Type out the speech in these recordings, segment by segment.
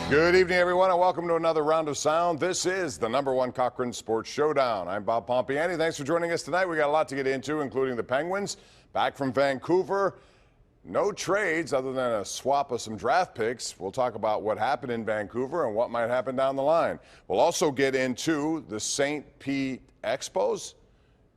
Good evening, everyone, and welcome to another round of sound. This is the #1 Cochran Sports Showdown. I'm Bob Pompiani. Thanks for joining us tonight. We got a lot to get into, including the Penguins back from Vancouver. No trades other than a swap of some draft picks. We'll talk about what happened in Vancouver and what might happen down the line. We'll also get into the St. Pete Expos.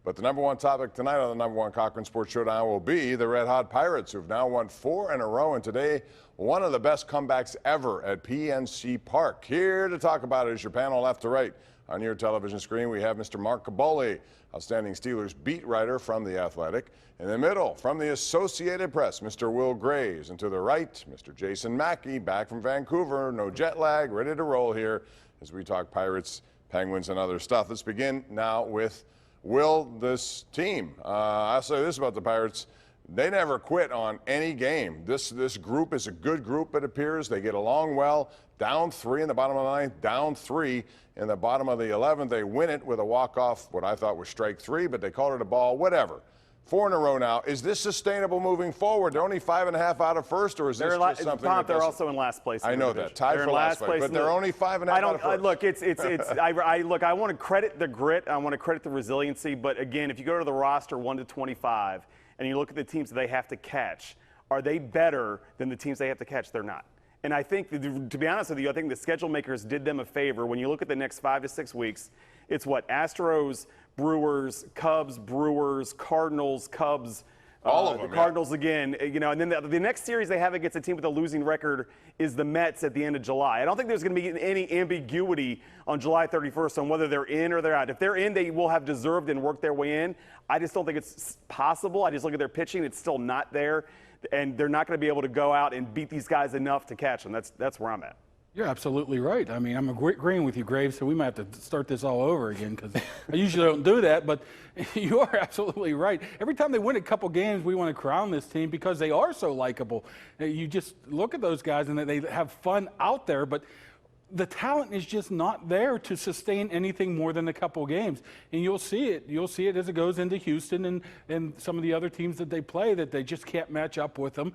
But the #1 topic tonight on the #1 Cochran Sports Showdown will be the Red Hot Pirates, who've now won 4 in a row, and today one of the best comebacks ever at PNC Park. Here to talk about it is your panel left to right. On your television screen, we have Mr. Mark Kaboly, outstanding Steelers beat writer from The Athletic. In the middle, from the Associated Press, Mr. Will Graves. And to the right, Mr. Jason Mackey, back from Vancouver, no jet lag, ready to roll here as we talk Pirates, Penguins, and other stuff. Let's begin now with Will, this team. I'll say this about the Pirates. They never quit on any game. This group is a good group, it appears. They get along well. Down 3 in the bottom of the 9th, down 3 in the bottom of the 11th. They win it with a walk-off, what I thought was strike 3, but they called it a ball, whatever. 4 in a row now. Is this sustainable moving forward? They're only 5.5 out of first, or is this just something that they're also in last place. I know that. Tied for last place, but they're only 5.5 out of first. Look, I want to credit the grit. I want to credit the resiliency. But again, if you go to the roster 1 to 25 and you look at the teams that they have to catch, are they better than the teams they have to catch? They're not. And I think, to be honest with you, I think the schedule makers did them a favor. When you look at the next 5 to 6 weeks, it's what? Astros, Brewers, Cubs, Brewers, Cardinals, Cubs. All of them. The Cardinals again, you know, and then the next series they have against a team with a losing record is the Mets at the end of July. I don't think there's going to be any ambiguity on July 31st on whether they're in or they're out. If they're in, they will have deserved and worked their way in. I just don't think it's possible. I just look at their pitching; it's still not there, and they're not going to be able to go out and beat these guys enough to catch them. That's where I'm at. You're absolutely right. I mean, I'm agreeing with you, Graves, so we might have to start this all over again because I usually don't do that, but you are absolutely right. Every time they win a couple games, we want to crown this team because they are so likable. You just look at those guys and they have fun out there, but the talent is just not there to sustain anything more than a couple games. And you'll see it. You'll see it as it goes into Houston and some of the other teams that they play that they just can't match up with them.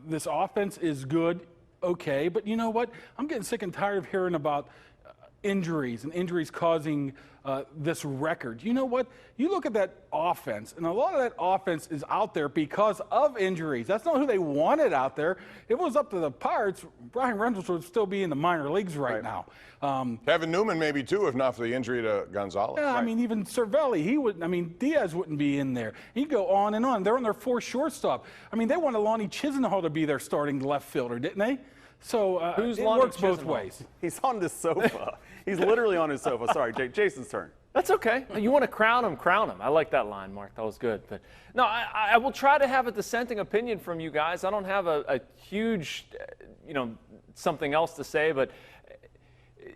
This offense is good. Okay, but you know what? I'm getting sick and tired of hearing about injuries and injuries causing this record. You know what? You look at that offense, and a lot of that offense is out there because of injuries. That's not who they wanted out there. If it was up to the Pirates, Brian Reynolds would still be in the minor leagues right now. Kevin Newman maybe too, if not for the injury to Gonzalez. Yeah, right. I mean, even Cervelli, he wouldn't. I mean, Diaz wouldn't be in there. You go on and on. They're on their 4th shortstop. I mean, they wanted Lonnie Chisenhall to be their starting left fielder, didn't they? So it works both ways. He's on the sofa. He's literally on his sofa. Sorry, Jason's turn. That's okay. You want to crown him, crown him. I like that line, Mark. That was good. But no, I will try to have a dissenting opinion from you guys. I don't have a huge, something else to say, but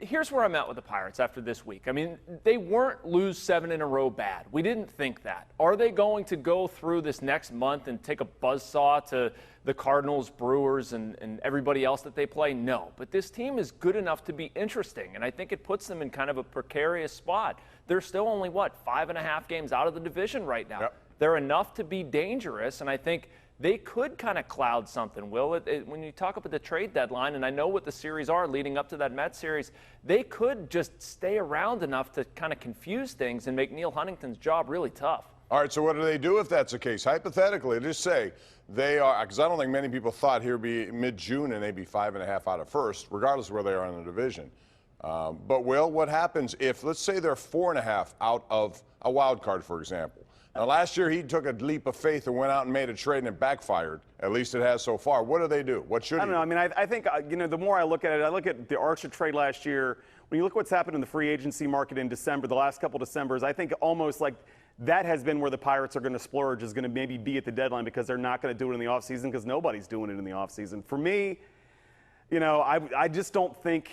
here's where I'm at with the Pirates after this week. I mean, they weren't lose 7 in a row bad. We didn't think that. Are they going to go through this next month and take a buzzsaw to the Cardinals, Brewers, and everybody else that they play? No. But this team is good enough to be interesting, and I think it puts them in kind of a precarious spot. They're still only, 5.5 games out of the division right now. Yep. They're enough to be dangerous, and I think they could kind of cloud something, Will. When you talk about the trade deadline, and I know what the series are leading up to that Mets series, they could just stay around enough to kind of confuse things and make Neil Huntington's job really tough. All right, so what do they do if that's the case? Hypothetically, just say they are, because I don't think many people thought here would be mid-June and they'd be 5.5 out of first, regardless of where they are in the division. But, Will, what happens if, let's say they're 4.5 out of a wild card, for example? Now, last year he took a leap of faith and went out and made a trade and it backfired. At least it has so far. What do they do? What should he do? I don't know. I mean, I think, the more I look at it, I look at the Archer trade last year. When you look what's happened in the free agency market in December, the last couple Decembers, I think almost like that has been where the Pirates are going to splurge, is going to maybe be at the deadline because they're not going to do it in the offseason because nobody's doing it in the offseason. For me, I just don't think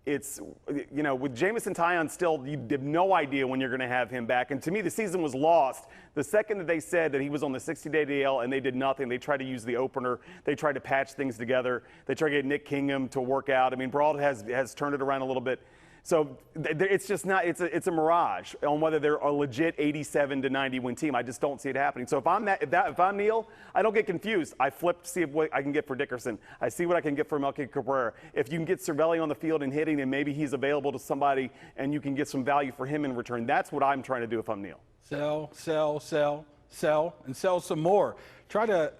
it's, with Jameson Taillon still, you have no idea when you're going to have him back. And to me, the season was lost the second that they said that he was on the 60-day DL and they did nothing. They tried to use the opener. They tried to patch things together. They tried to get Nick Kingham to work out. I mean, Brault has turned it around a little bit. So it's just not. It's a mirage on whether they're a legit 87 to 90 win team. I just don't see it happening. So if I'm Neil, I don't get confused. I flip to see what I can get for Dickerson. I see what I can get for Melky Cabrera. If you can get Cervelli on the field and hitting, and maybe he's available to somebody, and you can get some value for him in return. That's what I'm trying to do if I'm Neil. Sell, sell, sell, sell, and sell some more. Try to,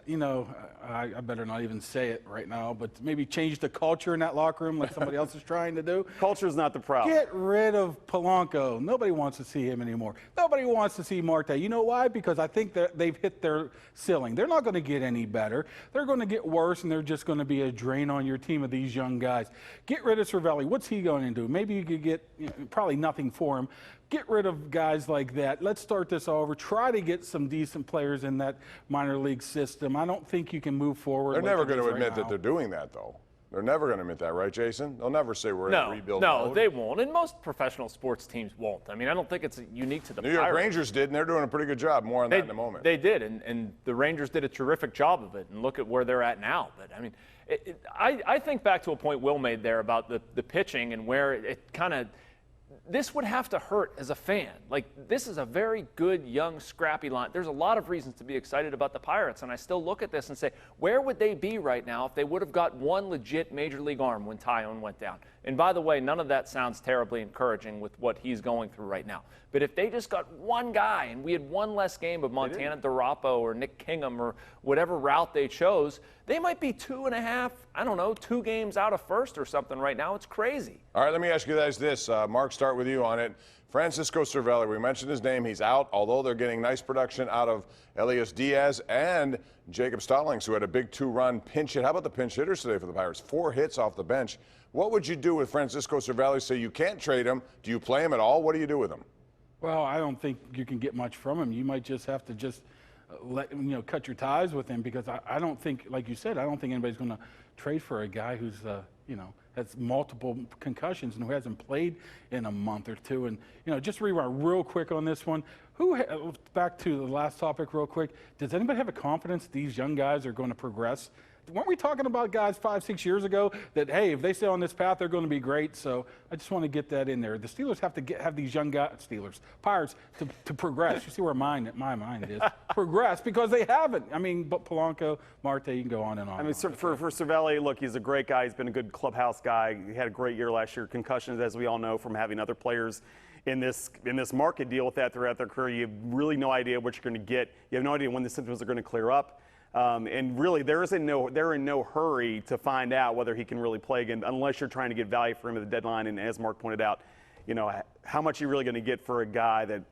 I better not even say it right now, but maybe change the culture in that locker room like somebody else is trying to do. Culture's not the problem. Get rid of Polanco. Nobody wants to see him anymore. Nobody wants to see Marte. You know why? Because I think that they've hit their ceiling. They're not going to get any better. They're going to get worse, and they're just going to be a drain on your team of these young guys. Get rid of Cervelli. What's he going to do? Maybe you could get probably nothing for him. Get rid of guys like that. Let's start this over. Try to get some decent players in that minor league system. I don't think you can move forward. They're like never it going is to right admit now. that they're doing that, though. They're never going to admit that, right, Jason? They'll never say we're in a rebuild mode. No, they won't. And most professional sports teams won't. I mean, I don't think it's unique to the New York Pirates. Rangers did, and they're doing a pretty good job. More on that in a moment. They did, and the Rangers did a terrific job of it. And look at where they're at now. But, I mean, I think back to a point Will made there about the pitching and where it kind of – this would have to hurt as a fan. Like, this is a very good, young, scrappy line. There's a lot of reasons to be excited about the Pirates, and I still look at this and say, where would they be right now if they would have got one legit major league arm when Tyone went down? And by the way, none of that sounds terribly encouraging with what he's going through right now. But if they just got one guy and we had one less game of Montana DeRapo or Nick Kingham or whatever route they chose, they might be 2 games out of first or something right now. It's crazy. All right, let me ask you guys this. Mark, start with you on it. Francisco Cervelli, we mentioned his name. He's out, although they're getting nice production out of Elias Diaz and Jacob Stallings, who had a big 2-run pinch hit. How about the pinch hitters today for the Pirates? 4 hits off the bench. What would you do with Francisco Cervelli? Say you can't trade him. Do you play him at all? What do you do with him? Well, I don't think you can get much from him. You might just have to cut your ties with him because I don't think, like you said, I don't think anybody's going to trade for a guy who's, has multiple concussions and who hasn't played in a month or two. And, just rewind real quick on this one. Back to the last topic real quick. Does anybody have a confidence these young guys are going to progress? Weren't we talking about guys 5-6 years ago that, hey, if they stay on this path, they're going to be great? So I just want to get that in there. The Steelers have to have these young guys, Pirates, to progress. You see where my mind is. Progress because they haven't. I mean, but Polanco, Marte, you can go on and on. I mean, for Cervelli, look, he's a great guy. He's been a good clubhouse guy. He had a great year last year. Concussions, as we all know, from having other players in this market deal with that throughout their career. You have really no idea what you're going to get. You have no idea when the symptoms are going to clear up. And really, they're in no hurry to find out whether he can really play again, unless you're trying to get value for him at the deadline. And as Mark pointed out, how much are you really going to get for a guy that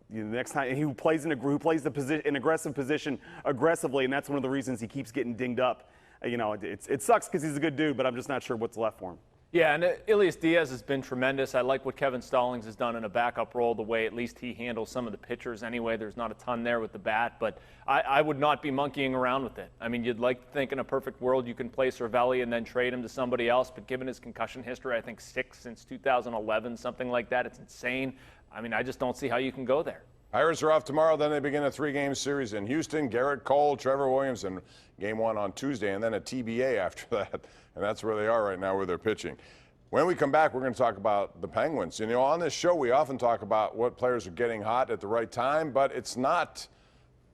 the next time who plays an aggressive position aggressively, and that's one of the reasons he keeps getting dinged up. It sucks because he's a good dude, but I'm just not sure what's left for him. Yeah, and Elias Diaz has been tremendous. I like what Kevin Stallings has done in a backup role, the way at least he handles some of the pitchers anyway. There's not a ton there with the bat, but I would not be monkeying around with it. I mean, you'd like to think in a perfect world you can play Cervelli and then trade him to somebody else, but given his concussion history, I think 6 since 2011, something like that, it's insane. I mean, I just don't see how you can go there. Pirates are off tomorrow. Then they begin a 3-game series in Houston. Garrett Cole, Trevor Williams, and game 1 on Tuesday, and then a TBA after that. And that's where they are right now with their pitching. When we come back, we're going to talk about the Penguins. On this show, we often talk about what players are getting hot at the right time, but it's not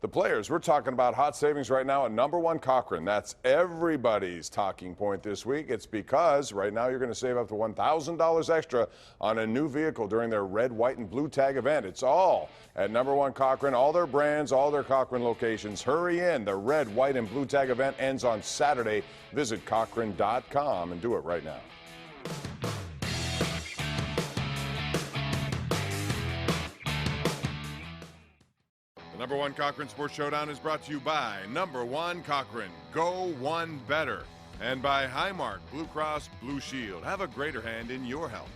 the players. We're talking about hot savings right now at #1 Cochran. That's everybody's talking point this week. It's because right now you're going to save up to $1,000 extra on a new vehicle during their red, white, and blue tag event. It's all at #1 Cochran, all their brands, all their Cochran locations. Hurry in. The red, white, and blue tag event ends on Saturday. Visit Cochran.com and do it right now. The #1 Cochran Sports Showdown is brought to you by #1 Cochran. Go one better. And by Highmark Blue Cross Blue Shield. Have a greater hand in your health.